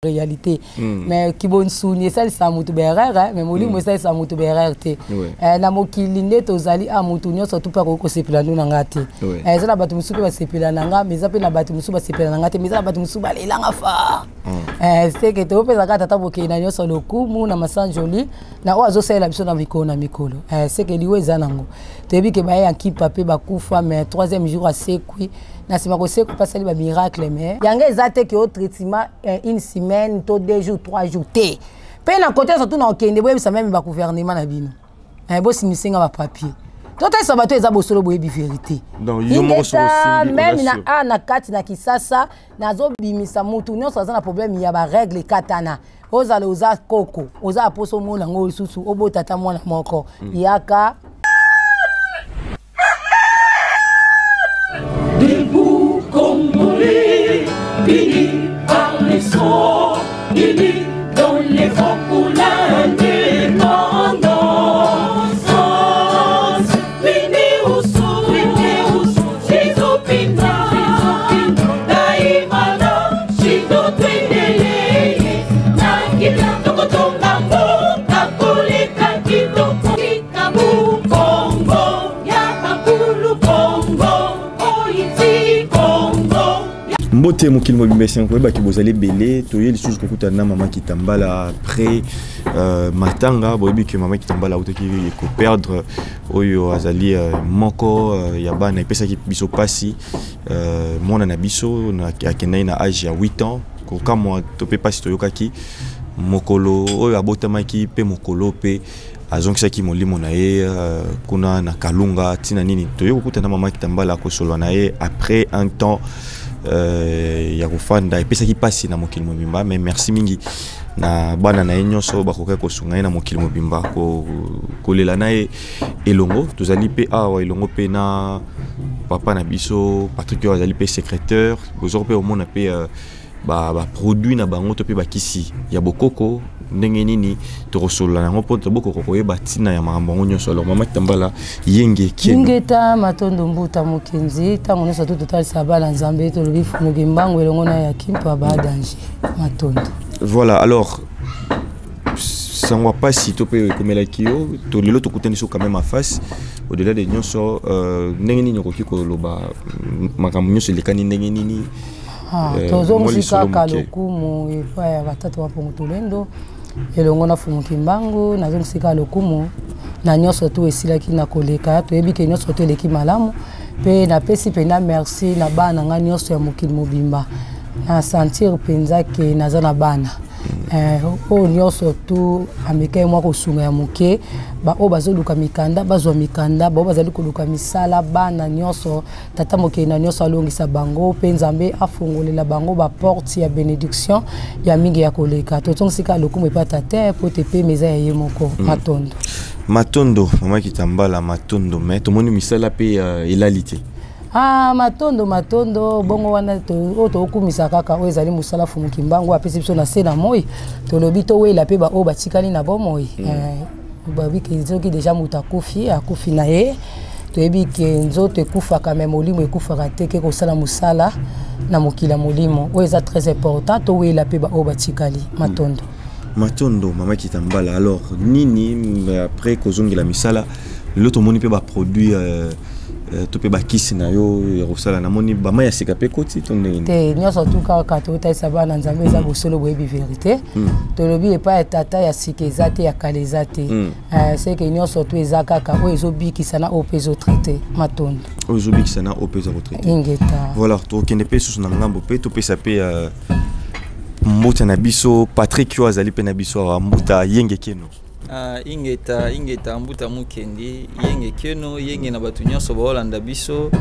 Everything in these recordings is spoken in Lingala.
réalité mais qui bon souvenir ça ça mutu berere mais moli mo ça mutu berere te na mokili nde tozali a mutu nyo surtout pas ko sepela no nanga te ça na batu musu ba sepela nanga mais ça pe na batu musu ba sepela nanga te mais ça na batu musu ba lelanga fa c'est que to pesa ka tata boke na nyo so lokumu na masanjoli na o azo sala biso na mikolo na mikolo c'est que liwe zanango tebi ke ba ya kipa pe ba kufa mais troisième jour à sekui na sima ko seko pasali ba miracle mais yanga ezate ke au traitement une semaine, 2 jours, 3 jours. Puis na côté surtout na okende boye ça même ba gouvernement na bino. Bo sinisinga ba papier. Tout ça bato eza bosolo boye bi vérité. Donc yo mo so même na kati na kisasa nazo bimisa mutu nyonso aza na problème ya ba règle katana. Ozala oza koko, oza aposo mona ngo susu obotata mwana moko. Yaka debout comme mollet, béni par les sons, béni dans les vents pour l'indépendance. Béni au son, j'ai opina, naïmana, j'ai d'autres délais, nakita, tokotongambo, takole, kakito, kikabu, Congo, yapakulu, Congo. Mbote mokili mobimba senko ba ki bozali belé toye les choses kokuta na maman qui tambala après matanga boyebi que maman qui tambala auto qui ko perdre oyo azali moko ya bana epesa ki biso pasi mona na biso na akena na âge ya 8 ans ko kama topé pasi toyokaki mokolo oyo abotamaki pe mokolo pe azongisaki molimo na ye kuna na kalunga tina nini toye kokuta na maman qui tambala ko solwa na ye après un temps ya kufanda epesa ki pasi na mokili mobimba mais merci mingi na bana na nyonso bakoka ko sunga na mokili mobimba ko lela na elongo tozali pe awa elongo pe na papa na biso Patrick azali pe secrétaire bozor pe au monde pe ba produit na bango to pe bakisi ya bokoko ndenge nini to rosola na ngopo to bokoko ko yeba tina ya makambo nyonso alors mama tambala yenge kien ngeta matondo mbuta mukenzi tango nyonso to total sabala nzambe to lobifu mugimbango elongo na ya kimpa ba danger matondo. Voilà alors ça ne va pas si tu peux comme la kio to lelo to kutani so quand même en face au-delà de nyonso ndenge nini ko kiko loba makambo nyonso lekani ndenge nini tozo musika kalokumu epa ya batatu wa Pongotolendo elongo na Fumukimbangu nazo musika lokumu na nyonso to esilaki na koleka toyebi ke nyonso to eleki malamu pe na pesi pe na merci na bana nga nyonso ya mokili mobimba na sentir penza ke naza na bana o nyonso to ameka mwa ko sunga ya moke ba o bazoluka mikanda bazwa mikanda ba bazali koluka misala bana nyonso tata moke na nyonso alongisa bango pe nzambe afongolela bango ba porte ya bénédiction ya mingi ya koleka to tsongisika lokumu pa tata po te pe meza ya yemoko matondo mama kitambala matondo mais to moni misala pe elalite matondo bongo wana to okumisa kaka o ezali musala Fumukimbangu apesi biso na se na moi to lobi to wela pe ba o batikali na bomoi babi ke nzoki déjà mutakufi akufi na ye to yebi ke nzoto ekufa quand même molimo ekufa te ke ko sala musala na mokila molimo o eza très important to wela pe ba o batikali matondo mama kitambala alors nini après kozongela misala l'autre moni pe ba produit to pe bakisi na yo erosala na moni ba maya sika pe koti to ndenge te nyonso to ka to ta sabana nzambe eza bosolo boyebi vérité to lobi e pa tata ya sikeza te ya kaleza te c'est que nyonso to eza kaka o ezobikisa na opezo traité matondo o ezobikisa na opezo traité ingeta voilà to kende pe susu na ngambo pe to pe sa pe mbuta na biso Patrick yo azali pe na biso wa mbuta yenge keno ingeta mbuta mukendi yenge keno yenge na batu nyonso baolanda biso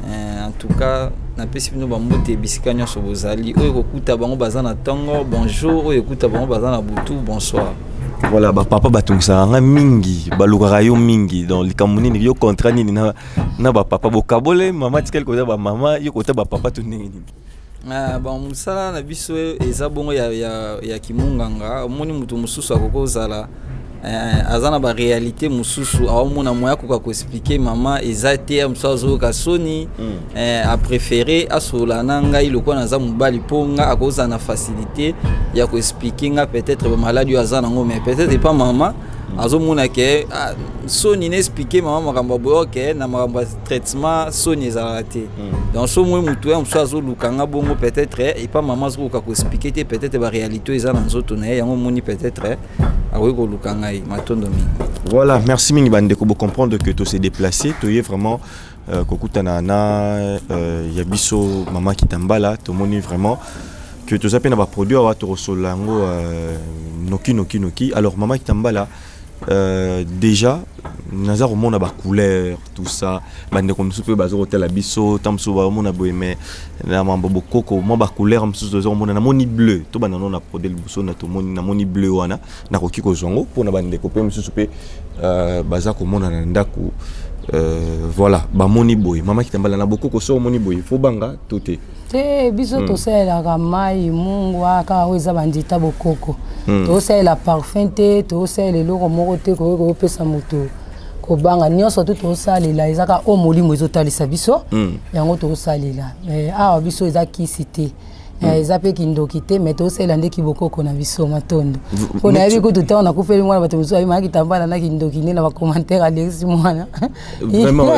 en tout cas na pesi bino ba mbuta bisika nyonso bozali oyo kokuta bango baza na tongo bonjour oyo kokuta bango baza na butu bonsoir. Voilà ba papa batungisa nga mingi balukaka yo mingi dans likambo nini yo contrat nini na ba papa bokabole mama tikel ko ba mama yo kota ba papa to nini bon musala na biso eza bongo ya kimunganga omoni mutu mususu akokozala azana ba réalité mususu aomona moya ko expliquer maman ezate amsazo ka soni a préféré asola nanga iloko naza mobali ponga akoza na facilité ya ko expliquer nga peut-être ba maladie azana ngo mais peut-être pas maman azomona ke soni n'expliquer maman makamba boyoke na makamba traitement soni ezalate donc so moi mutu ya msazo lukanga bongo peut-être et pas maman zo ko expliquer peut-être ba réalité ezana nzoto na yango moni peut-être voilà, merci mingi bandeko bo comprendre que tu s'est déplacé, tu es vraiment kokutana na yabiso maman kitambala, to moni vraiment que tu as peine à produire wa to solango noki. Alors maman kitambala déjà nazar mon na ba couleur tout ça bande comme soupe bazo hotel abiso tamso ba mon na boyeme na mambo bokoko mo ba couleur msuzo zo mon na moni bleu to bana non na produire buso na to moni na moni bleu wana na kokiko zongo pour na bande ko pe msuzo pe baza ko mona na ndaku voilà ba moni boy maman kitambala na bokoko so moni boy fo banga toté te biso to sela ka mai mungu aka weza bandita bokoko to sela parfum te to sela loko moko te ko pesa moto ko banga nyonso to salela ezaka o molimo ezotalisa biso yango to salela awa biso ezaki cité ezape kindoki te mais to sela ndeki bokoko na biso matondo pona yebi ko tuta na kufeli mwana bato muso ayima kitambala na kindoki ne na ba commentaire Alex mwana vraiment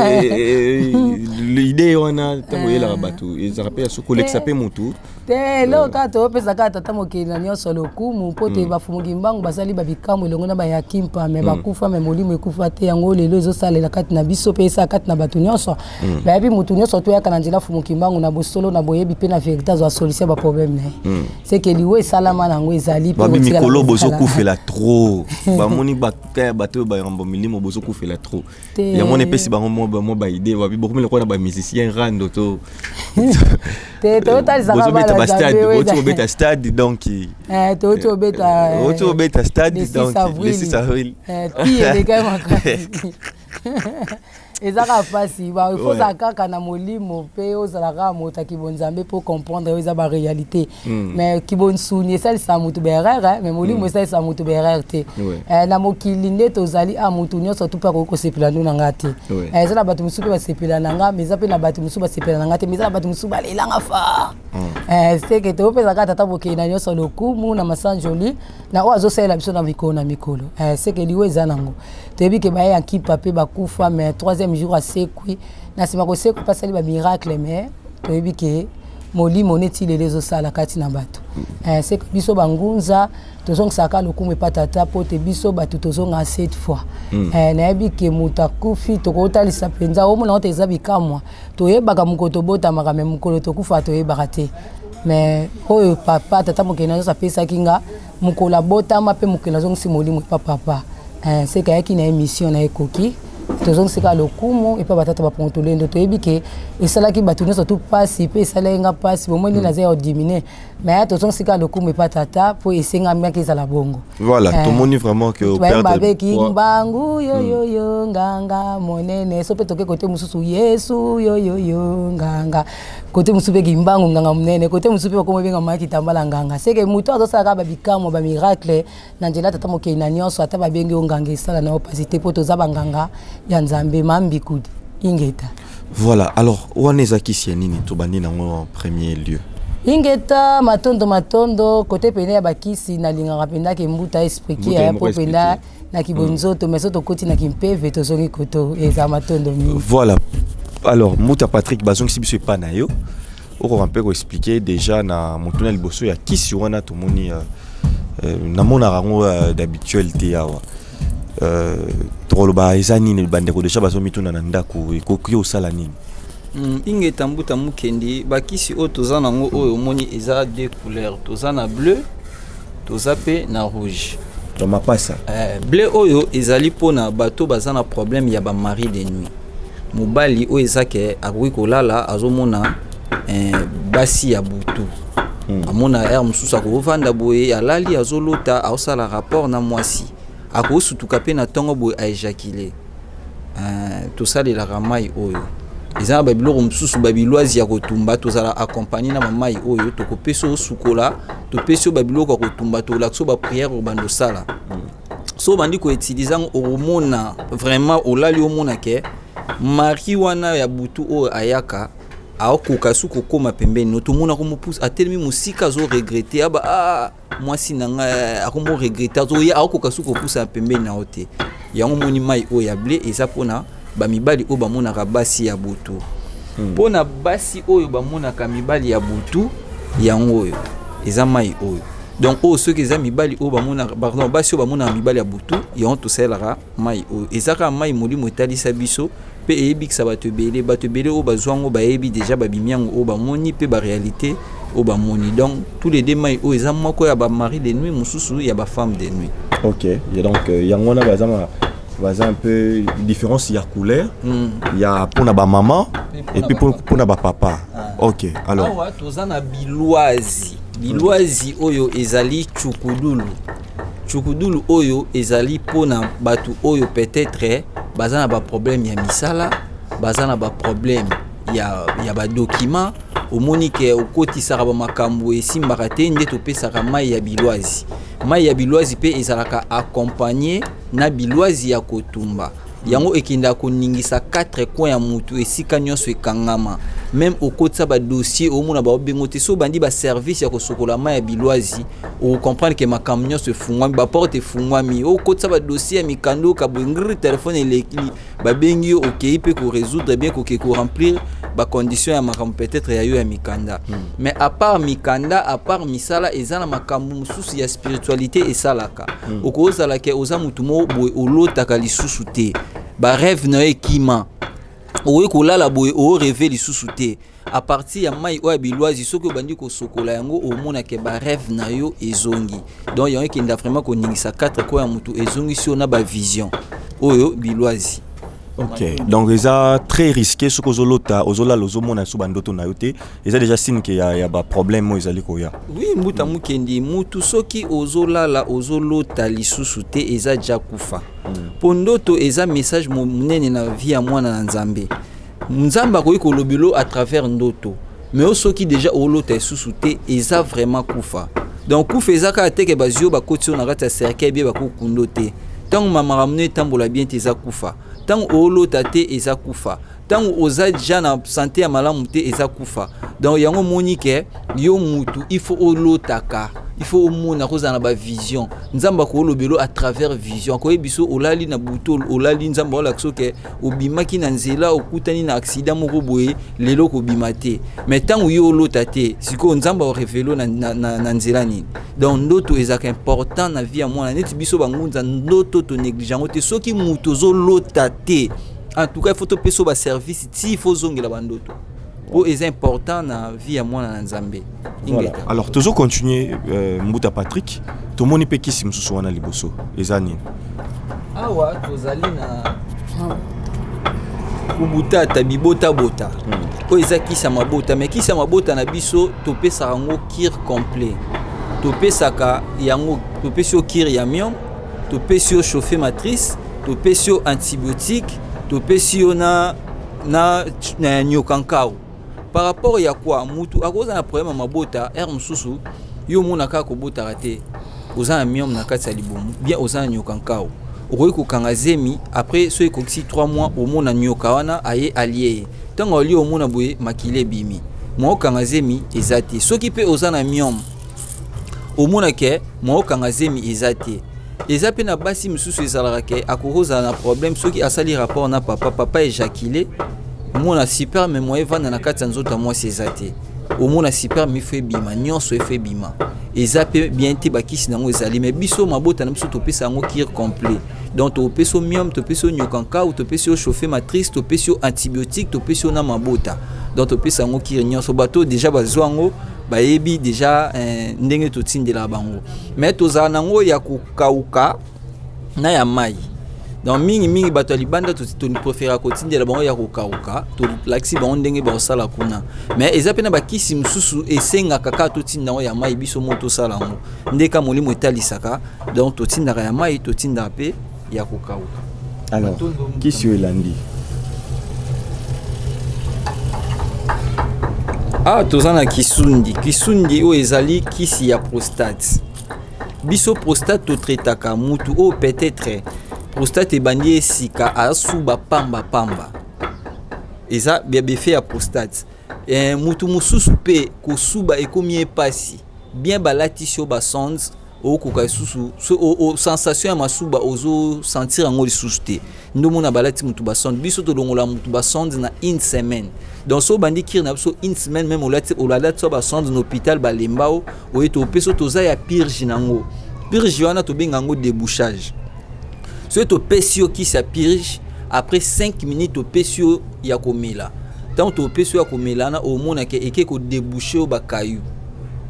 l'idée on a tamoyela bato ezarape so koleksa pe mutu te lo ka to pesa ka tata mokeli na nyonso lokumu pote bafumuki mbangu basali babikamu elongo na ba yakimpa me bakufa me molimo ekufa te yango lelo ezosalela kati na biso pesa kati na bato nyonso ba yebi mutu nyonso to yaka na njila fumuki mbangu na bosolo na boyebi pe na vérité zo solution ba problème c'est que liwe salama nango ezali pe ba mikolo bozo kufela trop ba moni ba ka bato ba rambo milimo bozo kufela trop ya moni pesi ba mo ba idée wa bi beaucoup le ko na ba musicien rando to te to talisa ba beta stade donc to beta stade donc le 6 avril pire quand même ezaka fasi ba il faut zakaka na molimo pe ozalaka mota kibonzambe pour comprendre eza ba réalité mais kibonsuni ça ça mutu berere mais molimo ça ça mutu berere te na mokili nde tozali a mutu nyonso tout pa ko sepela nduna ngati eza na bato musupe ba sepela nanga mais zape na bato musupe ba sepela nanga te mais za bato musupe ba lelanga fa c'est que to pesa kata taboke na nyonso lokumu na masanjoli na oazo sela biso na mikolo c'est que liwe za nango tebi ke ba ya kipa pe ba kufa mais troisième jour à sekui na sima ko sekui pasali ba miracle mais toyebi ke molimo neti lelezo sala kati na bato c'est que biso bangunza tozong saka lokumu patata pote biso bato tozonga 7 fois na yebi ke mutakufi tokotalisa penza o mona oteza bikamwa toyebaka mukoto bota makame mukolo tokufa toyebaka te mais oyo papa tata mokena zo pesa kinga mukola bota mape mukela zong simolimo papa c'est que yaki na émission na ekoki tozong sika lokumu et pas batata ba pontolendo toyebi ke esala ki batu nyonso tout passe pe esala nga passe au moins na zéro diminuer mais tozong sika lokumu et pas tata pour esenga bien que ça la bongo voilà tout le monde vraiment que au père de kimbangu yo nganga monene so pe toke côté mususu yesu yo nganga côté musupe kimbangu nganga monene côté musupe ko mo benga maki tambala nganga c'est que muto azosaka ba bikamo ba miracle na njela tata mokei na nyonso ata ba bengi nganga esala na opacité po toza banganga ya nzambe mambikudi ingeta. Voilà, alors wanezaki sianini tobandi nango en premier lieu. Ingeta matondo côté pene ya bakisi na linganga penda ke mbuta esprit ki ya popenda na kibonzoto meso to koti na kimpeve to zongi koto eza matondo mi. Voilà. Alors Mouta Patrick bazongi sibiso pa na yo. Oko rampe ko expliquer déjà na montuna liboso ya kisi wana to moni na mona rango d'habituel te yawa. Troloba ezani ne bandeko de chabazo mituna na ndako ekoki osala nini ingeta mbuta mukendi bakisi o tozana ngo oyo moni eza deux couleurs tozana bleu tozape na rouge to mapasa bleu oyo ezali pona bato bazana problème ya ba mari de nuit mobali o ezake akoki kolala azomona basi ya butu amona er mususa ko vanda boye alali azolota ausala rapport na mwasi ako sutuka pe na tongo boy a éjaculé tout ça de la ramai oyo eza babiloko mususu babiloisi ya kotumba tozala accompagner na mamai oyo to kopeso sukola to peso babiloko kotumba to lakso ba prière bando sala so bandi ko utiliser hormone vraiment olali hormone ke marijuana ya butu o ayaka aokoka suko koma pembeni no tomona ko mopousse atelemi musika zo regretter aba moi sinanga akomo regretter zo ya aokoka suko pousse pembeni na ote yango moni mai o ya blé eza pona ba mibali o ba mona ka basi ya butu pona basi oyo ba mona ka mibali ya butu yango oyo eza mai oyo donc ceux qui ont mibali o ba mona pardon basi o ba mona mibali ya butu yango to selara mai oyo ezaka mai molimo etalisa biso pe ebi que ça va te belé o bazwango ba ebi déjà ba bimiango o ba moni pe ba réalité o ba moni donc tous les deux mai o eza moko ya ba mari de nuit mususu ya ba femme de nuit. OK, et donc yango na bazama un peu différence, il y a couleur, il y a pour na ba maman et puis pour na ba papa. OK, alors awa tozana biloisi oyo ezali chukudulu oyo ezali pona batu oyo peut-être bazana ba problème ya misala, bazana ba problème ya ba document omoni ke okotisaka ba makambo esimbaka te nde topesaka mai ya biloisi. Mai ya biloisi pe ezalaka accompagné na biloisi ya kotumba yango ekinda koningisa 4 coins ya mutu esika nyonso ekangama même okotisa ba dossier omona ba obengote so bandi ba service ya kosokola mai ya biloisi o comprendre que makambo nyonso efungwami ba porte efungwami okotisa ba dossier ya mikando ka bwingri téléphone elekili ba bengi okei pe ko résoudre bien ko remplir ba condition ya makambo peut-être ya yo ya mikanda mais à part mikanda à part misala ezana makambo mususu ya spiritualité esalaka okozala ke oza mutu mo boye olotaka lisusu te ba rêve na ekima owe kolala boye o rêve lisusu te à partir ya mai o biloisi soko bandi ko sokola yango o mona ke ba rêve na yo ezongi donc yango ki nda vraiment ko ningisa 4 ko ya mutu ezongi si on a ba vision oyo biloisi. OK, donc c'est très risqué ce que ozolota ozola lozomona so bandoto na yote eza déjà signe que y a ba problème mo ezali ko ya. Oui, mbuta mukendi mutu soki ozola la ozolota lisusu te eza ja kufa. Pondoto eza message munene na vie ya mwana na Nzambe. Nzamba ko ikolobilo à travers ndoto. Mais soki déjà olota lisusu te eza vraiment kufa. Donc kufa ezaka teke bazio ba kotio na kata cercle bien ba kukundo te. Tant mama ramne tambola bien eza kufa. Tant olo tate eza kufa tant oza déjà na santé ya malamu te eza kufa donc yango monike yo mutu il faut olo taka il faut omona koza na ba vision nzamba ko lobelo à travers vision ko ebiso olali na buto olali nzamba ola ksoke obimaki na nzela okutani na accident moko boye lelo ko bimate mais tant yo olo tate siko nzamba o révélo na nzela ni donc ndoto ezaka important na vie ya mwana neti biso bangunza ndoto to négligent te soki mutu zo lota te en tout cas il faut te payer ba service si il faut zongela bandoto pour est important na vie ya mwana na Nzambe. Voilà. Alors toujours continuer Mbuta Patrick to moni pe kisi msusu wana liboso ezani awa tozali na kubuta tabibota bota o ezakisa mabota mais kisa mabota na biso to pesa yango kir complet to pesaka yango to pesio kir ya miom to pesio chauffer matrice to pesio antibiotique to pesio na nyokankao par rapport ya quoi mutu akoza na problème mabota mususu yo mona ka ko bota raté oza miom na kati ya libomu bien oza nyokankao okoki kokanga zemi après so ekoksi 3 mois omona nyoka wana aye allié tango oli omona boye makile bimi mo kanga zemi ezati soki pe oza na miom omona ke mo kanga zemi ezati ezape na basi mususu ezalaka ke akokoza na problème soki asali rapport na papa éjaculé mona super mais moi vana na kati nzota moi sezate omona super mi fe bima nyonso e fe bima ezape bien te bakisi nango ezali mais biso mabota na biso to pesa yango kir complet donc to peso miom to peso nyokanka ou to peso chauffer matrice to peso antibiotique to peso na mabota donc to pesa yango kir nyonso bato déjà bazwango bayebi déjà ndenge to tindela bango mais to za nango ya kokauka na ya mai donc mingi bato libanda to préférer kotindela bango ya kokauka to laxi bango ndenge ba osala kuna mais ezape na bakisi mususu esenga kaka to tinda ya mai biso moto sala ngo ndeka molimo etalisaka donc to tinda ya mai to tinda pe ya kokauka. Alors kisi elandi tozana kisundi o ezali kisi ya prostate biso prostate to traitaka mutu o peut-être prostate ebandi esika asuba pamba eza befe ya prostate mutu mususu pe kosuba ekomi epasi bien balatisi ba sondes okoka susu o sensation ya masuba ozo sentir yango lisusu te ndo mona balati mutu ba sonde biso to longola mutu ba sonde na une semaine donc so bandi kir na biso une semaine même olati so ba sonde na hôpital balembao oyeto peso toza ya purge nango purge wana to benga ngo débouchage so to pesio ki sa purge après 5 minutes to pesio ya komela tant to pesio ya komela na o mona ke eke ko déboucher ba caillou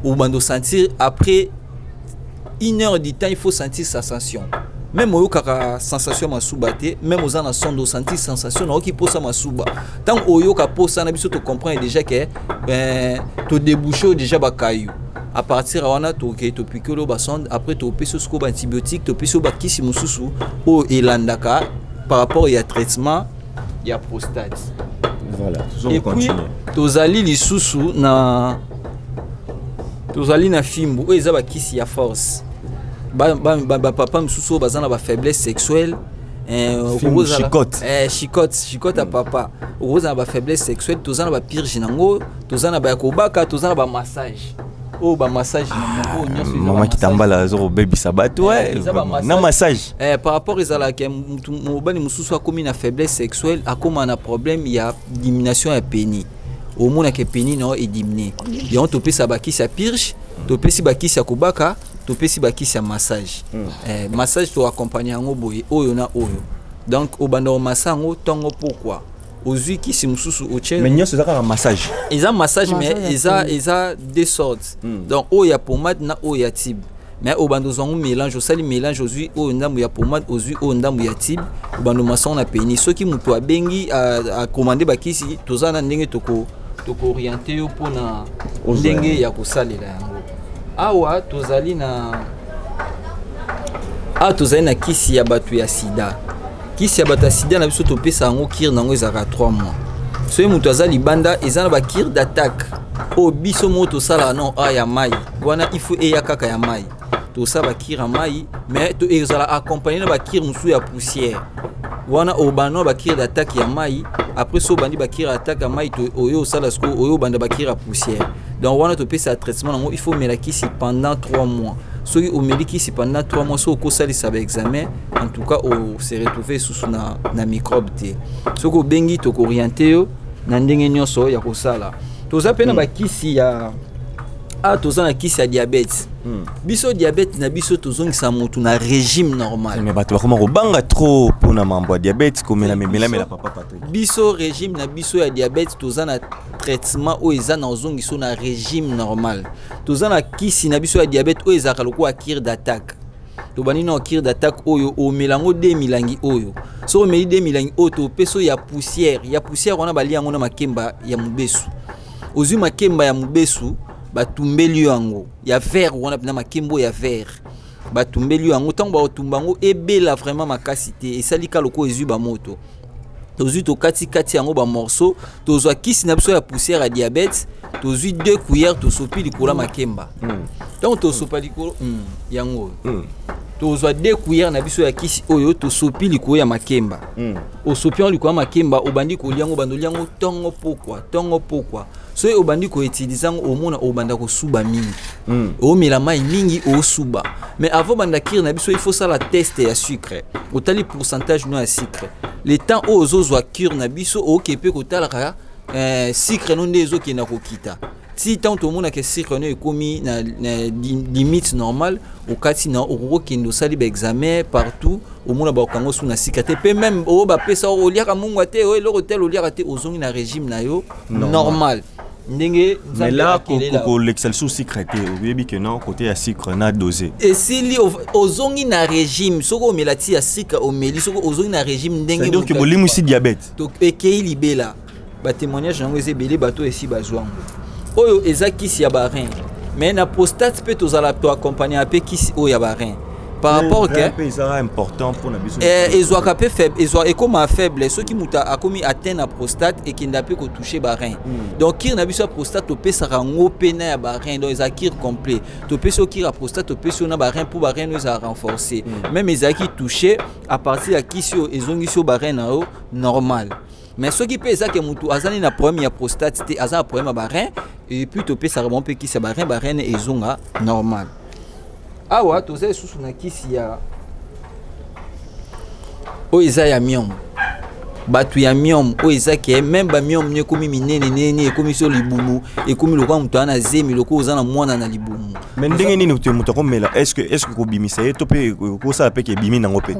ou bando sentir après 1 heure du temps il faut sentir sa sensation même au kaka sensation masuba te même aux ana son do sentir sensation na ki posa masuba tant oyo ka posa na biso to comprendre déjà que to déboucher déjà ba caillou à partir wana to ke to pikolo ba sonde après to peso sko ba antibiotique to peso ba kisi mususu o elandaka par rapport à traitement ya prostate voilà toujours continuer tozali lisusu na tozali na fimbu o eza ba kisi ya force papa msusu bazana ba faiblesse sexuelle chicote à papa oza ba faiblesse sexuelle tozana ba purge nango tozana ba kobaka tozana ba massage ba massage maman qui tambala zo baby sabato na massage par rapport ezala ke mobali msusu akomi na faiblesse sexuelle akoma na problème ya diminution ya pénis au mona ke pénis no est diminué et on topesa ba kisi ya purge topesi ba kisi ya kobaka topesi bakisi ya massage massage to accompagner yango boye oyo na oyo donc obanda o masango tongo pourquoi ozui kisi mususu oche mais nyonso ezaka massage eza massage mais eza des sortes donc oyo ya pomade na oyo ya tube mais obanda zongo mélange osali mélange ozui oyo ndambu ya pomade ozui oyo ndambu ya tube obanda masango na pénis soki mutu abengi a commander bakisi tozana ndenge toko orienter yo pona ndenge ya kosalela yango awa tozali na kisi ya batu ya sida kisi ya batu ya sida na biso topesa yango kir nango ezaka 3 mois soki mutu aza libanda eza na bakir d'attaque o biso mo tosala non ya mai wana il faut eya kaka ya mai tosala bakir ya mai mais to ezala accompagné na bakir musu ya poussière wana obano bakir d'attaque ya mai après so bandi bakir attaque ya mai to oyo osala sko oyo banda bakir ya poussière donc wana to pesa traitement nango il faut mela kisi pendant 3 mois soki omeli kisi pendant 3 mois so okosalisa ba examen en tout cas o se retrouver sous na microbe te soki obengi to orienter yo na ndenge nyonso ya kosala toza pena ba kisi ya toza na kisi ya diabète biso diabète na biso tozongisa mutu na régime normal mais bato bakoma kobanga trop pona mambo ya diabète komela mela papa Patrick biso régime na biso ya diabète toza na traitement o eza na ozongiso na régime normal toza na kisi na biso ya diabète o ezaka lokola cure d'attaque tobani na cure d'attaque oyo omelango 2 milangi oyo so omeli 2 milangi oyo topeso ya poussière wana bali yango na makemba ya mubesu ozwi makemba ya mubesu batumbeli yango ya vert wana pena makembo ya vert batumbeli yango tango ba otumbango ebela vraiment makasi te esalika loko ezwi ba moto tozwi to kati yango ba morceau tozwa kisi na biso ya poussière ya diabète tozwi 2 cuillères tosopi likolo makemba donc tosopa likolo yango tozwa 2 cuillères na biso ya kisi oyo tosopi likolo ya makemba osopi likolo ya makemba obandi koliango bandoliango tongo pokwa so obandi ko utiliser yango omona obanda ko suba mingi omela mai mingi osuba mais avant banda kir na biso il faut ça la test ya sucre otali pourcentage no ya sucre le temps ozozwa cure na biso okepe ko talaka sucre no ndezo ki na kokita si tant tout monde que sucre no ekomi na limite normale okati na okokendo sali ba examen partout omona ba kango suna sucre te pe même o ba pesa o liaka mungwa te o eloko tel o liaka te ozongi na régime na yo normal ndenge mais là l'excel sous sucre te oyebi que non côté ya sucre na dosé et si li ozongi na régime soko melati ya sucre omeli soko ozongi na régime ndenge donc bolimu si diabète donc ekei libela ba témoignage nango ezebele bato esi bazwango oyo eza kisi ya barin mais na prostate pe tozala to accompagner pe kisi oyo ya barin par rapport que c'est important pour la biso et soit capé faible et soit comme faible ceux qui muta a commis atteindre la prostate et qui n'a pas que toucher barin donc qui n'a biso prostate to pesa rango pena barin donc ils acquire complet to peso qui la prostate to peso na barin pour barin nous a renforcer même ils acquis toucher à partir à qui sur ils ont sur barin normal mais ceux qui pesa que mutu azani na problème ya prostate c'était azan problème barin et puis to pesa ramon pe qui sa barin et ils ont normal. Ah ouais, tu sais, sous na kisi ya o eza ya miom batu ya miom o eza ke même ba miom ne komi minene e komi so libumu e komi lokwa mutu ana zemi loko oza na mwana na libumu mais ndenge nini mutu komela est-ce que ko bimisa ye to pe ko sa pe ke bimi nango pe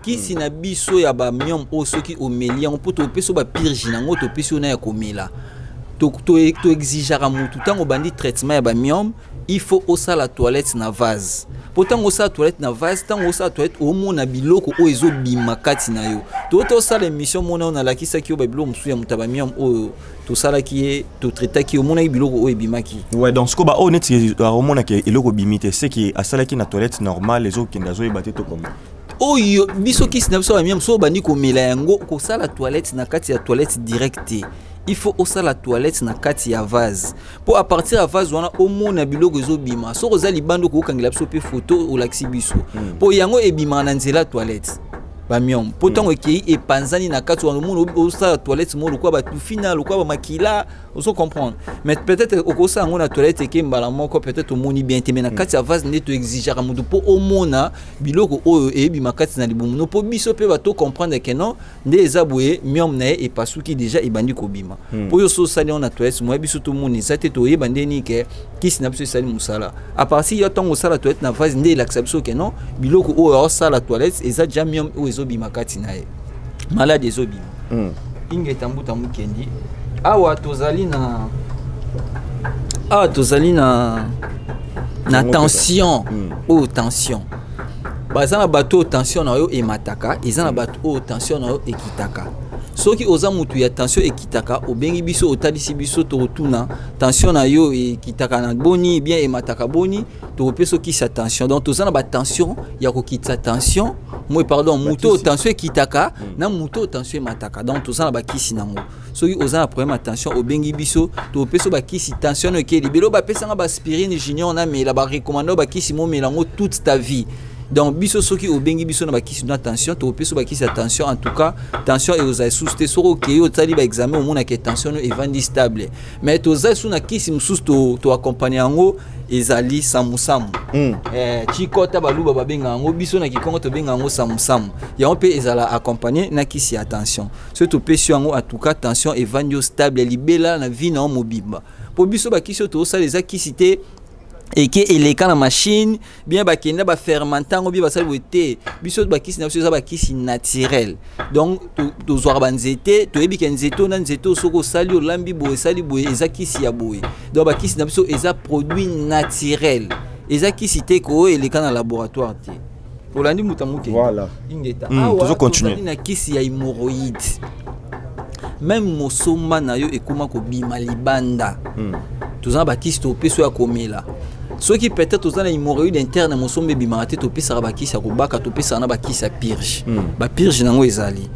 kisi na biso ya ba miom o soki o melia on poto peso ba pirgi nango to peso na ya komela to exigera mutu tango bandi traitement ya ba miom il faut aussi la toilette na vase. Pourtant aussi la toilette na vase, tant aussi la toilette au monde na biloko o ezo bimakati na yo. To ça l'émission mona on a la kisa ki o ba biloko musu ya mutabamiam o to ça la ki est to traiter ki o mona biloko o ebimaki. Ouais donc ce ko ba honnête au mona ki eloko bimite c'est qui asala ki na toilette normale les autres qui ndazo ebate to comme. Oh yo biso ki sina biso ba miam so bandi ko mela yango ko ça la toilette na kati ya toilette directe. Il faut aussi la toilette na kati ya vase pour à partir ya vase wana au mona biloko ezo bima so roza libando ko kangela biso pe photo o laxi biso pour yango ebima na nzela toilette ba miom pourtant okei e panzani na kati wana mona o sa toilette mo lokwa ba tout final lokwa ba makila oso comprendre mais peut-être au ça ngona toilette ke mbala moko peut-être au moni bien te mais na kati ya vase ne to exigera mudu pour au mona biloko o e bima kati na libumu no po biso pe ba to comprendre que non nde ezaboué miom na e pasuki déjà e bandi ko bima pour yo so sali on na toilette mo biso to moni ça te to e bandi ni ke kisi na biso sali musala à partir ya tongo sala toilette na vase nde l'acception que non biloko o sa la toilette eza déjà miom o ezo bima kati na e malade ezo bima inge tambuta mukendi awa tozali na tension o tension baza na bato tension na yo e mataka eza na bato o tension na yo ekitaka soki oza mutu ya tension ekitaka obengi biso otalisi biso to rotuna tension na yo ekitaka na boni bien e mataka boni to peso ki sa tension donc toza na ba tension ya ko kitsa tension moi pardon muto tension ekitaka na muto tension mataka donc toza na ba kisi nango soki oza na problème attention obengi biso to peso ba kisi tension ke libelo ba pesa nga ba aspirine junior na mais la ba recommando ba kisi mo melango toute ta vie. Donc biso soki obengi biso na ba kisi na tension to peso ba kisi attention en tout cas tension et oza sousté soro ke yo tali ba examen au mona ke tension e vandi stable mais to za suna kisi mususu to accompagner ngo ezali samusamu chikota baluba babenga ngo biso na kikongo to benga ngo samusamu ya on peut ezala accompagner na kisi attention so to peso ngo en tout cas tension e vandi stable libela na vie na mobimba po biso ba kisi to sa les akisité et que eleka na machine bien ba kenda ba fermentant bien ba sali wete biso ba kisi na biso ba kisi naturel donc to zoar banzete to ebi kenzeto na nzeto soko sali olambi boye sali boye eza kisi ya boye donc ba kisi na biso eza produit naturel eza kisi te ko eleka na laboratoire te olandi mutamuke voilà ingeta toujours continuer na kisi ya hémorroïde même mosoma na yo ekoma ko bima libanda tozana ba kisi to peso ya komela ceux qui peut-être aux hémorroïdes interne mon sombe bimate to pesa ba kisi ya kobaka to pesa na ba kisi ya purge ba purge nango ezali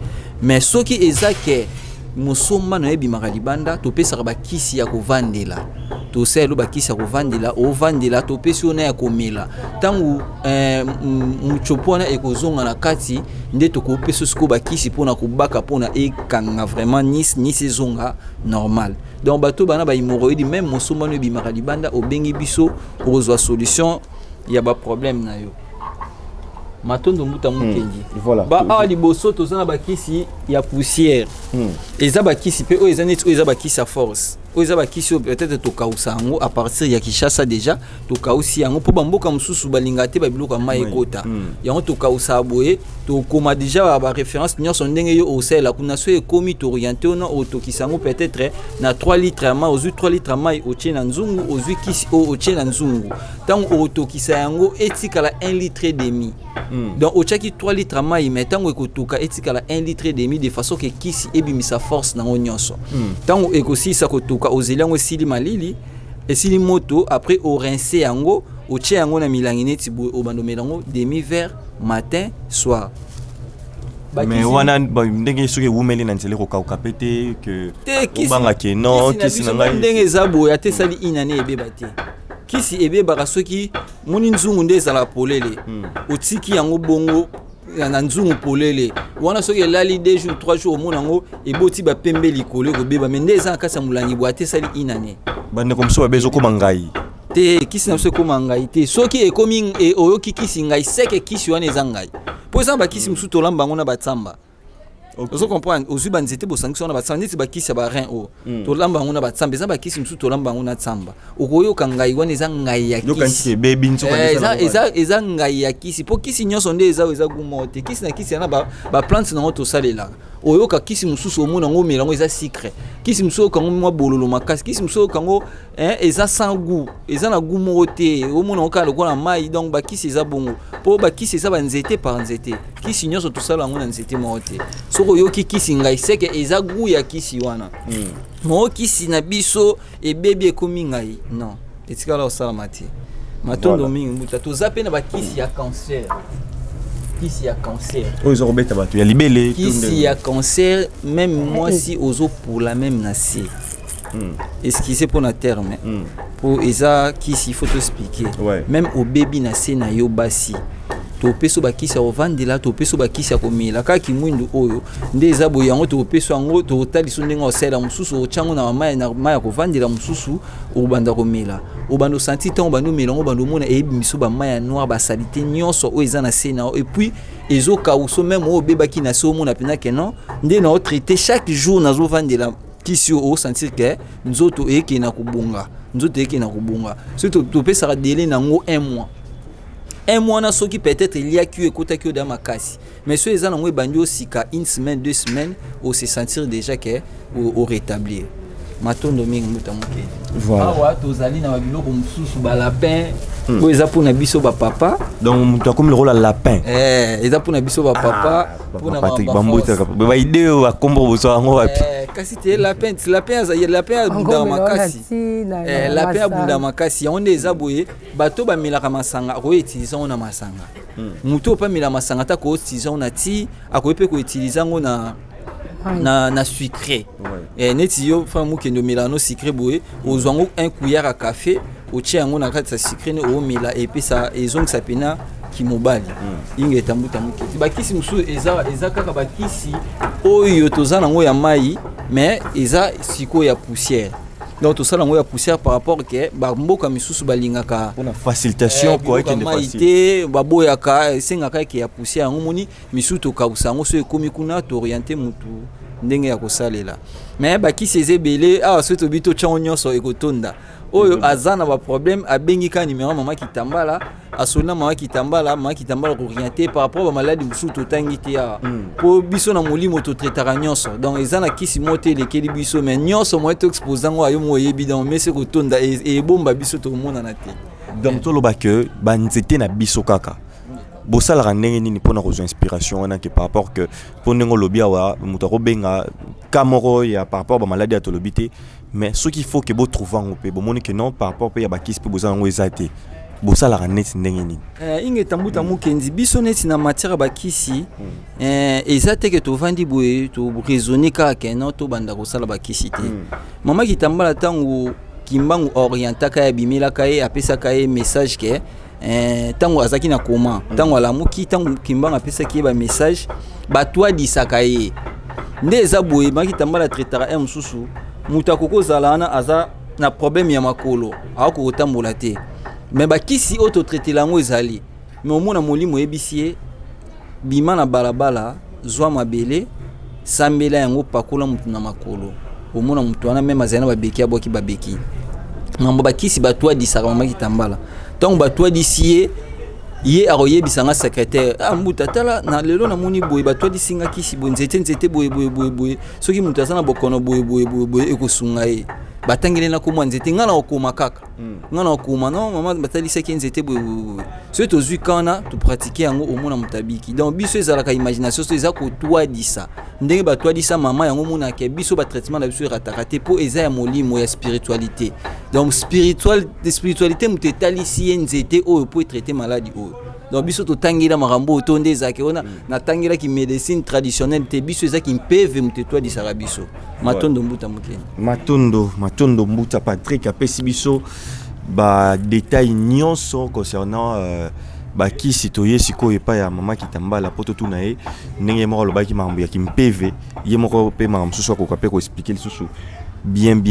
mais ceux qui ezake mosoma na ebimaka libanda to pesa ba kisi ya kovandela to selo ba kisi ya kovandela o vandela to pesa na ya komela tangu muchopona ekozonga na kati nde to ko pesa sko ba kisi pona kobaka pona ekanga vraiment ni saisonga normal donc bato bana ba hémorroïde même mosoma no ebimaka libanda obengi biso ozwa solution ya ba problème na yo matondo muta mukendi voilà ba a liboso tozana ba kisi ya poussière eza ba kisi pe o eza net o eza ba kisi ya force o eza ba kisi peut-être to kausa ngo à partir ya Kinshasa déjà to kausi yango po bamboka mususu balinga te ba biloko ma ekota yango to kausa boye to koma déjà ba référence nyonso ndenge yo o sela kuna so e komi to orienté na o to kisango peut-être na 3 litres ma ozu 3 litres mai o tchena nzungu ozu kisi o tchena nzungu tango o to kisa yango etikala 1 litre et demi donc au tchaki 3 litres mai mais tango ekotuka etikala 1 litre et demi de façon que kisi ebimisa force na nyonso tango ekosi sa kotuka ozelango sili malili esili moto après o rincer yango au tché yango na milangi neti boye obando melango demi verre matin soir. Mais wana ndenge soki wumeli na nzele ko kapete que obanga ke non kisi na ngai ndenge zabo ya te sali inane ebeba te kisi ebeba soki moni nzungu nde za la polele otiki yango bongo na nzungu polele wana soki elali 2 jours 3 jours mona ngo eboti ba pembe likolo ko beba mais nde za kasa mulangi bo te sali inane bande comme so bezo ko mangai te kisi na so ko mangai te soki ekomi oyoki kisi ngai seke kisi wana ezangai. Pour exemple, qui s'imsou to lamba ngona batsamba. Vous comprenez? Aux uban zete bo sanction na batsamba niti bakisi ba rein o. To lamba ngona batsamba, eza bakisi msou to lamba ngona tsamba. Okoyo kangai wana eza ngai ya kisi. Yo kanti baby nso kanisa. Eza ngai ya kisi. Po kisi nyonso nde eza gumote. Kisi na kisi na ba plante na to salela. Oyoka kisi mususu omona ngo melango eza secret. Kisi mususu kango mwa bololo makasi. Kisi mususu kango eza sans goût. Eza na goût moté. Omona okala ko na mai donc ba kisi eza bongo. Po ba kisi eza ba nzete par nzete. Kisi nyonso to sala ngo na nzete moté. Soko yoki kisi ngai seke eza goût ya kisi wana. Mo kisi na biso e bébé ekomi ngai. Non. Etikala osala mati. Matondo mingi muta to zape na ba kisi ya cancer. Kisi ya cancer. Aux orbeta batu ya libélé. Kisi ya cancer même moi si ozo pour la même nasi. Excusez pour la terme. Pour eza kisi il faut te expliquer. Même au baby nasi na yo basi. To peso ba kisi ya vandela to peso ba kisi ya komela kaki mwindu oyo ndeza boyango to peso yango to taliso ndenga osela mususu ochango na maya ko vandela mususu obanda komela obando senti tant obando melango bando mona ebi miso ba maya noir ba salite nyonso o eza na sena et puis ezo kauso même o beba ki na so mona pena ke non nde na o traiter chaque jour na zo vandela kisi o sentir que nzoto eke na kubunga nzoto eke na kubunga surtout to pesa délai nango 1 mois. Un mois na soki peut-être il y a qui écoute que dans ma casse mais ceux les gens bandi aussi qu'à 1 semaine 2 semaines au se sentir déjà que au rétablir matondo mingi mutamuke voilà awa tozali na biloko mususu ba lapin ko eza pour na biso ba papa donc muta comme le rôle à lapin eza pour na biso ba papa pour na Patrick Bambota ba idée wa kombo boso ngo wapi kasi te lapin ya bunda makasi lapin ya bunda makasi onde eza boye bato ba melaka masanga ko utiliser on na masanga muto pa mela masanga ta ko utiliser on na ti akope ko utiliser ngo na sucré neti yo fa mukendo melano sucré boye ozwango 1 cuillère à café o tia ngo na kati sa sucré ne o mela et puis ça ezong sa pena ki mobali inge tambuta muketi bakisi musu eza kaka bakisi oyo tozana ngo ya mai mais eza siko ya poussière donc tout ça la poussière par rapport que ba mboka misusu balingaka pour la facilitation quoi qui ne facilité baboyaka sengaka ke ya poussière ngomoni misusu to kausa ngo so ekomi kuna to orienter mutu ndenge ya kosalela mais ba ki seze belé so to bito chanyo so ekotonda oyo azana ba problème abengi ka numéro mama kitambala asona mama kitambala ko orienter par rapport à maladie mususu to tangiti ya po biso na molimo to traitera nyonso donc ezana kisi moté lekeli biso mais nyonso mo to exposant ayo mo yebi dans mais c'est kotonda et bomba biso to mona na te donc to loba que banzete na biso kaka bosala ranenge nini pona ko inspiration wana ke par rapport que ponengo lobia wa mutako benga kamoro ya par rapport à maladie à tolobité mais ce qu'il faut que vous trouver en paix bon que non par rapport à ba kisi pe bozana ngo ezate bosala raneti ndenge nini inge tambuta mukenzi biso neti na matière ba kisi ezate ke to vandi boye to raisonner ka ke non to banda ko sala ba kisi te mama kitambala tangu kimbangu orientaka ya bimela kae apesa kae message ke tango azaki na koma tango alamuki tango kimbanga apesa ki ba message ba toi disaka ye nde eza boye maki tambala traitera mususu mutakoko zalana aza na problème ya makolo ako kotambola te mais ba kisi auto traiter lango ezali mais omona molimo ebisie bima na balabala zwa mabele sambela yango pakola mutu na makolo omona mutu wana même azana babeki aboki babeki mambo ba kisi ba toi disaka maki tambala tant ba toi d'ici ye aroye bisanga secrétaire mbuta tala na lelo na moni boye ba toi disinga kisi bonzete boye soki mutu asana bokono boye ekosunga ye batangele na komwa nzete ngana okoma kaka ngana okoma non mama batali seki nzete boye so to zui kana to pratiquer yango omona mutabiki donc biso ezalaka imagination so eza ko toi disa ndenge bato adisa mama yango mona ke biso ba traitement na biso ratakate po eza ya molimo ya spiritualité. Donc spiritualité mutetalisi nzete oyo po traiter maladie oyo. Donc biso to tangila marambo otonde zake ona na tangila ki médecine traditionnelle te biso ezaki mpeve mutetwa di sarabiso. Matondo mbuta mukeni. Matondo mbuta Patrick apesi biso ba détail nyonso concernant ba ki citoyen siko epa ya mama kitambala poto tuna e ndenge moko lobaki mambo ya kimpeve ye moko pe mambo susu ko kape ko expliquer le susu bien.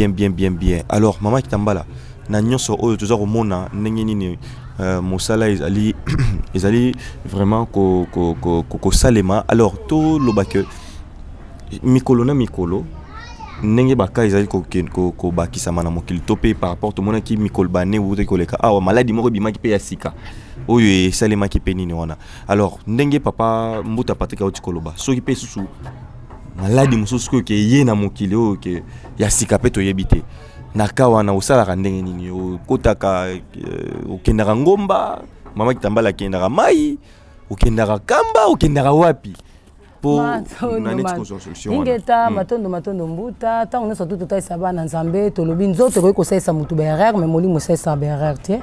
Alors mama kitambala na nyonso oyo toza ko mona ndenge nini mosala ezali vraiment ko salema. Alors to lobake mikolo na mikolo ndenge baka ezali ko bakisa mana mokili to pe par rapport to mona ki mikol bané ou ko leka awa maladie moko bimaki pe ya sika oyo e salema ki pe nini wana. Alors ndenge papa mbuta Patrick oti koloba soki pe susu maladie mususu ko ke ye na mokili oyo ke ya sika pe to yebite naka wana osala ndenge nini okotaka okendaka ngomba mama kitambala kendaka mai okendaka kamba okendaka wapi ingeta matondo mbuta tango nyonso tu totalisa bana nzambe tolobi nzoto ekoki kosalisa mutu berere me molimo osalisa berere te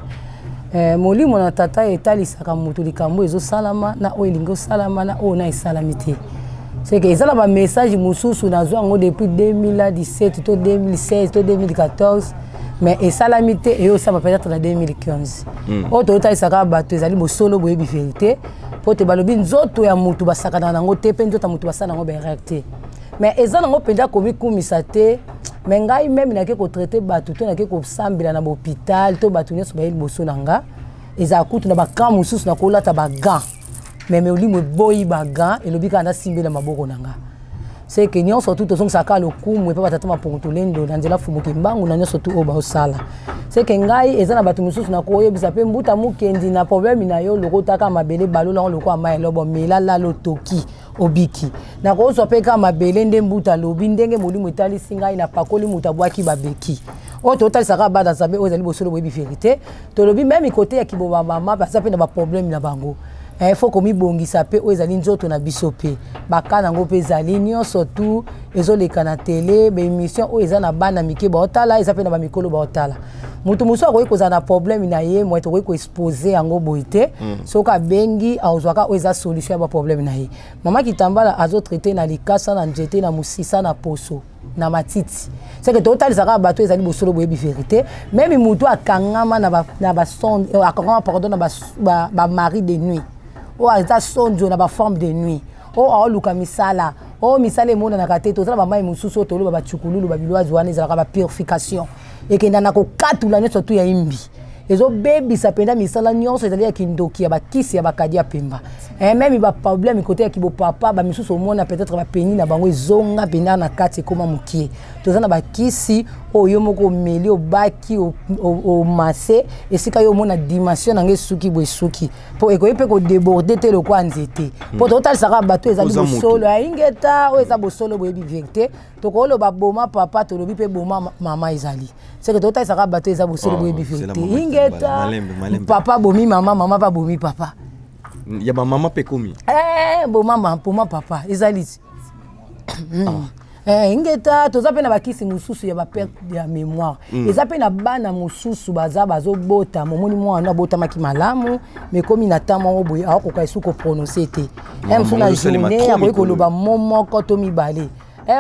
molimo na tata etalisaka mutu likambo ezosalama na oyo elingi osalama na oyo na esalami te seke eza na bamessage mosusu nazwa yango depuis 2017 to 2016 to 2014 mais esalami te eyo osala peut-être na 2015 oyo totalisaka bato ezali bosolo boyebi vérité po te balobi nzoto ya mutu basakana nango te pe nzoto ya mutu basala nango berere te mais eza nango mpenza komikumisa te mais ngai meme nake kotraite bato to nake kosambela na bahôpital to bato nyonso bayeli boso na nga eza kutu na bakan mosusu na kolata bagan mais olimo eboyi bagan elobi kaka nasimbela maboko na nga c'est que nyonso tu tozongisaka lokumu epa batata mapongo tolendo na nzela fumuki mbangu na nyonso tu oyo baosala c'est que ngai eza na bato mosusu na koyebisa mpe mbuta mokendi na problème na yo lokotaka mabele balolango lokola mai elobo melala lotoki obiki na kozwa mpe kaka mabele nde mbuta lobi ndenge molimo etalisi ngai na pakoli mutu abwaki babeki oyo totalisaka bana nzambe oyo ezali bosolo boyebi vérité tolobi meme kote ya kiboma mama baza mpe na baproblème na bango il faut komibongisa pe oyo ezali nzoto na biso pe baka nango mpe ezali nyonso tu ezoleka na tele baémission oyo eza na bana mike baotala eza mpe na bamikolo baotala mutu mosusu akoki kozala na problème na ye moye tokoki koexpose yango boye te soki abengi azwaka oyo eza solution ya baproblème na ye mama kitambala azotraite na likasa na nzete na mosisa na poso na matiti c'est que totalisaka bato ezali bosolo boyebi vérité même mutu akangama na basonde akangama pardon na bamari de nuit o eza sondio na baforme de nuit o aoluka misala o misala emonanaka te tozala bamai mosusu oyo toloba bachukululu babilwazi wana ezalaka bapurification ekenda na kokatula nyonso tu ya imbi ezobebisa mpenza misala nyonso ezali ya kindoki ya bakisi ya bakadi ya pemba meme baproblème kote ya kibopapa bamisusu omona peut-être bapeni na bango ezonga mpenza na kati ekoma mokie toza na bakisi oyo moko omeli obaki omase esika yo omona dimension nango esuki boye esuki mpo ekoki mpe kodeborde te lokwa nzete mpo totalisaka bato ezali bosolo ya ingeta oyo eza bosolo boyebi vérité tokoloba boma papa tolobi mpe boma mama ezali seke totalisaka bato eza bosolo boyebi vérité ingeta papa bomi mama mama pa bomi papa ya ba mama pe komi boma papa ezali ingeta toza pe na bakisi mosusu ya baperte ya mémoire eza pe na bana mosusu bazobota momoni mwana abotamaki malamu mais komi na temps moko boye akokoka esu koprononce te mosusu na journée akoki koloba momoko to mibale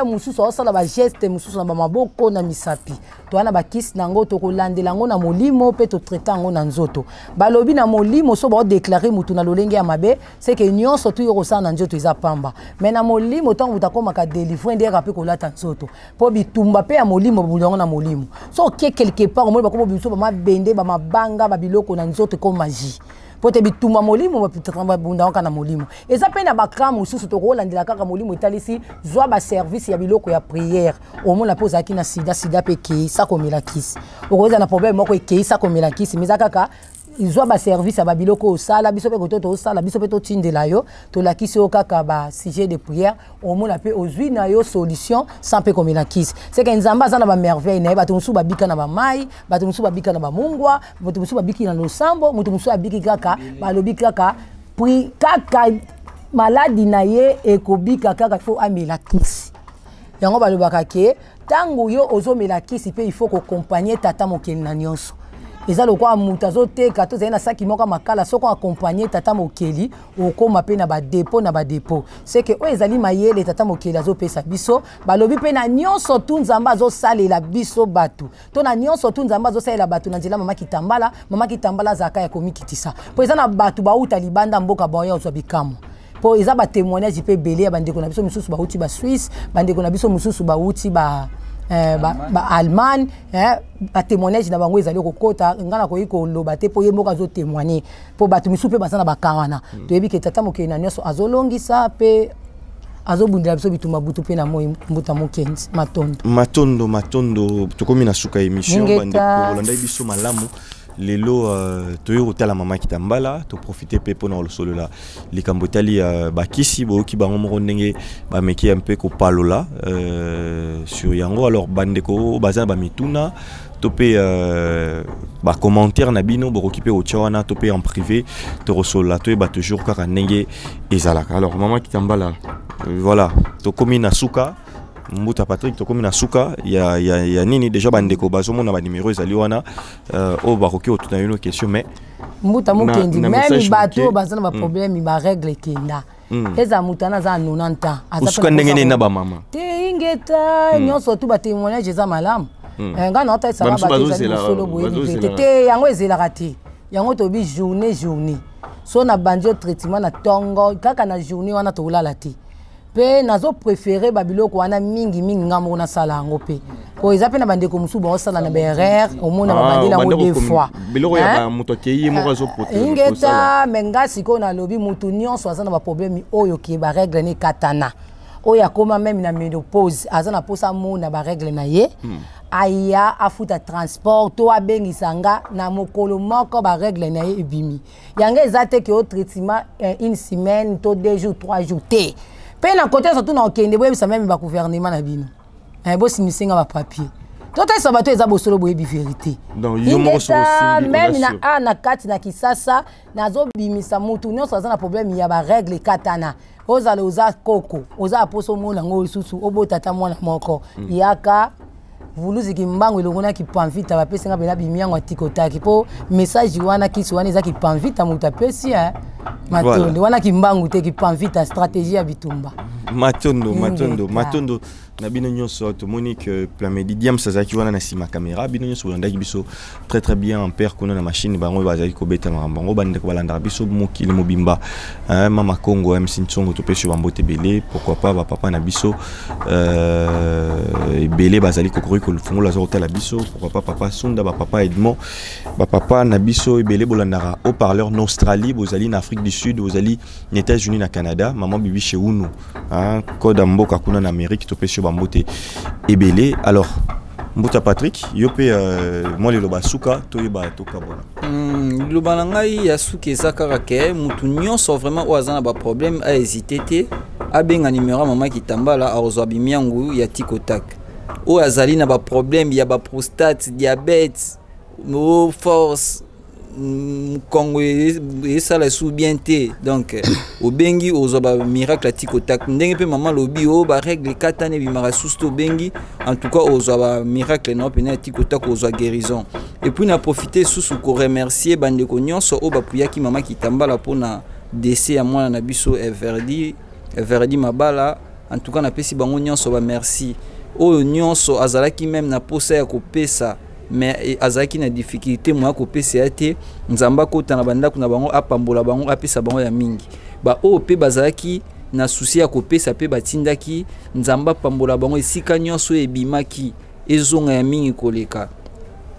mosusu aosala bageste mosusu na bamaboko na misapi towana bakisi nango tokolandela yango na molimo mpe totraite yango na nzoto balobi na molimo so baodeklare mutu na lolenge ya mabe seke nyonso tu yo kosala na nzoto eza pamba me na molimo ntango mutu akomaka délivre ndeyaka mpe kolata nzoto mpo bitumba mpe ya molimo babuli yango na molimo so oke quelque part omoni bakoma biso bamabende bamabanga babiloko na nzoto eko magie pote bitumba molimo babunda kaka na molimo eza pe na bakra mosusu tokolandela kaka molimo etalisi zwa baservice ya biloko ya prière omona mpe ozalaki na sida mpe ekei sakomela kisi okoza na problème moko ekei sakomela kisi mais eza kaka izwa baservice ya babiloko osala biso mpe koto tosala biso mpe totindela yo tolakisi yo kaka basujet de prière omona mpe ozwi na yo solution sans mpe komela kisi seke nzambe aza na bamerveille na ye bato mosusu babika na bamai bato mosusu babika na bamungwa bato mosusu babiki na losambo moto mosusu abiki kaka balobi kaka kaka maladi na ye ekobika kaka faut amela kisi yango balobaka ke tango yo ozomela kisi pe il faut ko accompagner tata mokeli na nyonso eza lokwa muta zoteka to zena saki moko makala soko accompagner tata mokeli okoma pe na ba dépôt c'est que o ezali mayele tata mokeli azopesa biso balobi pe na nyonso tu nzamba azosalela biso batu to na nyonso tu nzamba azosalela batu na nzela mama kitambala zaka ya komikitisa po eza na batu bauta libanda mboka boya ozwa bikamo po eza ba témoignage pe belé bandeko na biso mususu bauti ba Suisse bandeko na biso mususu bauti ba Allemagne ba témoignage na bango ezali kokota ngana ko iko loba te po yemoka zo témoigner po batu misu pe basana bakawana to yebi ke tata mokeli na nyoso azolongisa pe azobundela biso bitumba butu pe na moi mbuta mokenzi matondo tokomi na suka émission bandeko Rolanda biso malamu lelo toyo tala mama kitambala to profiter pe pona le solo la likambotali bakisi boki bango moko ndenge ba meki un peu ko palola sur yango alors bandeko bazana ba mituna topé ba commentaire na bino boki pe ochawana topé en privé to resola to ba toujours kaka ndenge ezalaka alors mama kitambala voilà to komi na suka Mbuta Patrick to komi na suka ya nini déjà bandeko bazomona ba numéro ezali wana o baroki otuna une question mais Mbuta mokendi même bato bazana ba problème ba règle kenda eza mutana za 90 ans aza ndenge na ba mama te ingeta nyonso tu ba témoignage eza malamu nga na ta saba bato za solo boye te yango ezela te yango to bi journée so na bandio traitement na tongo kaka na journée wana to ulala te pe nazo préféré babiloko wana mingi ngamo na sala ngo pe ko ezape na bandeko musu ba sala na BRR au mona babandela ngo deux fois biloko ya muto keyi mo zo pote ingeta menga siko na lobi mutu nyonso azana ba problème oyo ke ba règle ne katana oya koma même na ménopause azana posa mona ba règle na ye aya afuta transport to abengisanga na mokolo moko ba règle na ye ebimi yanga ezate ke au traitement une semaine to 2 jours 3 jours te pe na côté surtout na okende boye bisa même ba gouvernement na bino bo simisenga ba papier to ta sabato eza bosolo boye bi vérité donc yo mo so même na na kati na kisasa nazo bimisa mutu nyonso azana problème ya ba règle katana ozala oza koko oza poso mona ngo susu obotata mwana moko yaka vuluzi kimbango elongona ki panvita ba pesenga bela bimiango tikotaki po message wana kisi wana eza ki panvita muta pesi matondo wana kimbango te ki panvita stratégie ya bitumba matondo na bino nyonso to Monique Plamedi Diam Sazaki wana na sima caméra bino nyonso landaki biso très bien en père kuna na machine bango bazali ko beta bango bande ko balanda biso mokili mobimba mama Congo MC Ntsongo to pesi bambote belé pourquoi pas ba papa na biso belé bazali ko kuri ko fungola zo tala biso pourquoi pas papa Sunda ba papa Edmond ba papa na biso belé bolandara au parleur en Australie bozali na Afrique du Sud bozali aux États-Unis na Canada maman bibi chez Unu code mboka kuna na Amérique to pesi bambote ebele alors Mbuta Patrick yope moi le loba suka to yeba to kabona loba na ngai ya suka ezaka ke mutu nyonso vraiment oazana ba problème a hésité te abenga numéro mama kitambala arozwa bimiangu ya tikotak o azali na ba problème ya ba prostate diabète no force Congo ça la sous bien té donc au bengi aux ba miracle tikotak ndenge pe maman lobi o ba règle katane bi mara susto bengi en tout cas aux ba miracle non pena tikotak aux guérison et puis na profiter sous ko remercier bande ko nyonso o ba puyaki mama kitambala pona décès à moi na biso Everdi mabala en tout cas na pesi bango nyonso ba merci o nyonso azalaki même na posa ya kopesa mais azaki na difficulté moi ko PCAT nzamba kota na banda kuna bango apambola bango apesa bango ya mingi ba OP bazaki na souci ya ko pesa pe batindaki nzamba pambola bango esika nyonso ebimaki ezonga ya mingi koleka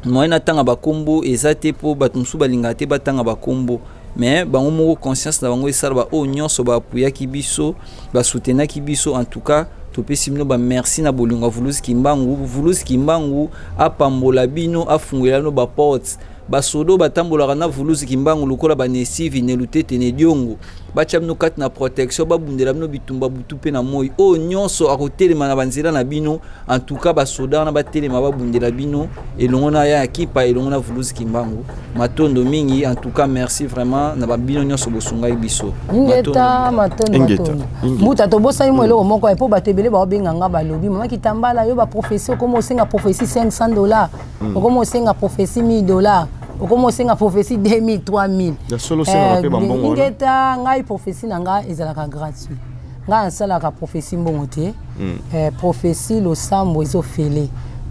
moi na tanga bakombo ezate po batumsu balinga te batanga bakombo mais bango moko conscience na bango esala ba o nyonso ba puyaki biso ba soutenaki biso en tout cas topesi bino ba merci na bolingo Vuluzi Kimbangu apambola bino afungela no ba porte ba sodo batambola na Vuluzi Kimbangu lokola ba nesivi ne lutete ne diongo batia bino kati na protection babundela bino bitumba butu pe na moi o nyonso akotelema na banzela na bino en tout cas basoda na batelema babundela bino elongo na ya ekipa elongo na Vuluzi Kimbangu matondo mingi en tout cas merci vraiment na babino nyonso bosungai biso ngeta matondo muta to bosa imo eloko moko epo batebele ba benganga balobi mama kitambala yo ba professeur comme osenga prophétie $500 comme osenga prophétie $1000 comme osenga prophétie 2000 3000 ya solo senga pe bambongo ngeta ngai prophétie nanga ezalaka gratuit ngai nsalaka prophétie mbongo te prophétie losambo ezofele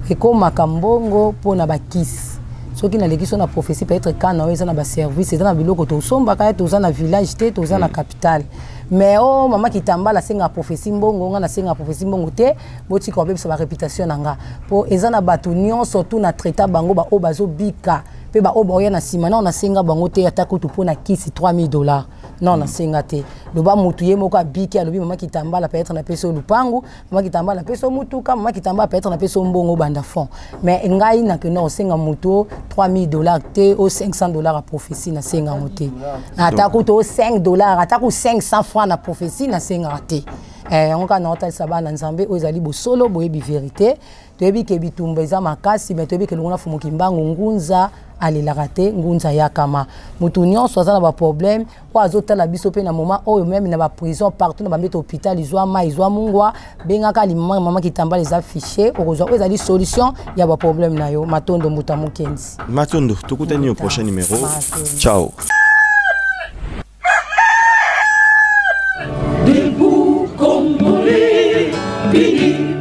ekomaka mbongo pona bakisi soki na lekiso na prophétie peut-être kana oyo eza na ba service eza na biloko tosombaka toza na village te toza na capitale mais oh mama kitambala senga prophétie mbongo nga na senga prophétie mbongo te boti ko bebisa ba réputation nanga po eza na bato nyonso tu na traita bango ba o bazo bika pe ba o boya na sima na senga bango te atako tu pona kisi $3000 non na senga te loba mutu ye moko abiki alobi mama kitambala peut-être na peso lupangu mama kitambala peso mutuka mama kitambala peut-être na peso mbongo banda fond mais ngai na que non senga mutu $3000 te au $500 à prophétie na senga moté atako to $5 atako 500 francs na prophétie na senga te on ka na hôtel sabana nzambe ozali bo solo boyebi vérité toyebi ke bitumba eza makasi mais toyebi ke longona fumo Kimbangu ngunza alelaka te ngunza yakama mutu nyonso aza na ba problème po azotala biso pe na moment oyo même na ba prison partout na ba mbeto hôpital izwa ma izwa mungwa bengaka li mama kitambala eza fiché okozwa ezali solution ya ba problème na yo matondo muta mukenzi matondo tokutani au prochain numéro ciao debout comme Congolais, béni.